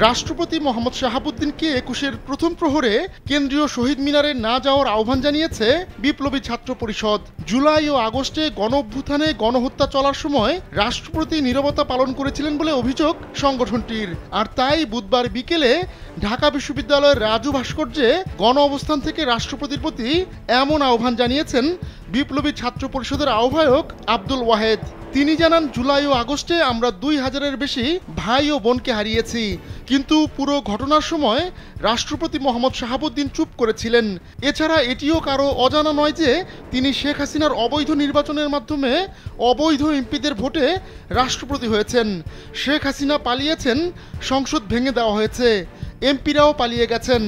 রাষ্ট্রপতি মোহাম্মদ শাহাবুদ্দিনকে ২১-এর প্রথম প্রহরে কেন্দ্রীয় শহীদ মিনারে না যাওয়ার আহ্বান জানিয়েছে বিপ্লবী ছাত্র পরিষদ। জুলাই ও আগস্টে গণঅভ্যুত্থানে গণহত্যা চলার সময় রাষ্ট্রপতি নীরবতা পালন করেছিলেন বলে অভিযোগ সংগঠনটির। আর তাই বুধবার বিকেলে ঢাকা বিশ্ববিদ্যালয়ের রাজু ভাস্কর্যে গণ অবস্থান থেকে রাষ্ট্রপতির প্রতি এমন আহ্বান জানিয়েছেন বিপ্লবী ছাত্র পরিষদের আহ্বায়ক আব্দুল ওয়াহেদ। তিনি জানান, জুলাই ও আগস্টে আমরা ২,০০০-এর বেশি ভাই ও বোনকে হারিয়েছি, কিন্তু পুরো ঘটনার সময় রাষ্ট্রপতি মোহাম্মদ শাহাবুদ্দিন চুপ করেছিলেন। এছাড়া এটিও কারো অজানা নয় যে তিনি শেখ হাসিনার অবৈধ নির্বাচনের মাধ্যমে অবৈধ এমপিদের ভোটে রাষ্ট্রপতি হয়েছেন। শেখ হাসিনা পালিয়েছেন, সংসদ ভেঙে দেওয়া হয়েছে, এমপিরাও পালিয়ে গেছেন,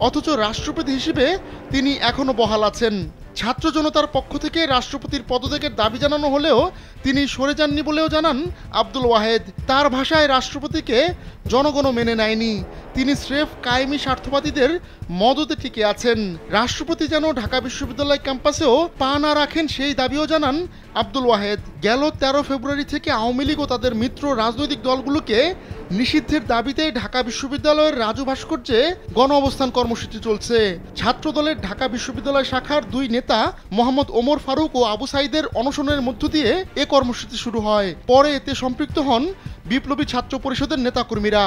অথচ রাষ্ট্রপতি হিসেবে তিনি এখনো বহাল আছেন। ছাত্র জনতার পক্ষ থেকে রাষ্ট্রপতির পদত্যাগের দাবি জানানো হলেও তিনি সরে যাননি বলেও জানান আব্দুল ওয়াহেদ। তার ভাষায়, রাষ্ট্রপতিকে জনগণও মেনে নেয়নি, তিনি স্রেফ কায়েমি স্বার্থবাদীদের মদতে টিকে আছেন। রাষ্ট্রপতি যেন ঢাকা বিশ্ববিদ্যালয় ক্যাম্পাসেও পা না রাখেন সেই দাবিও জানান আব্দুল ওয়াহেদ। গেল ১৩ ফেব্রুয়ারি থেকে আওয়ামী লীগ ও তাদের মিত্র রাজনৈতিক দলগুলোকে নিষিদ্ধের দাবিতে ঢাকা বিশ্ববিদ্যালয়ের রাজু ভাস্কর্যে গণ অবস্থান কর্মসূচি চলছে। ছাত্র দলের ঢাকা বিশ্ববিদ্যালয় শাখার ২ নেতা মোহাম্মদ ওমর ফারুক ও আবু সাইদের অনশনের মধ্য দিয়ে এ কর্মসূচি শুরু হয়। পরে এতে সম্পৃক্ত হন বিপ্লবী ছাত্র পরিষদের নেতাকর্মীরা।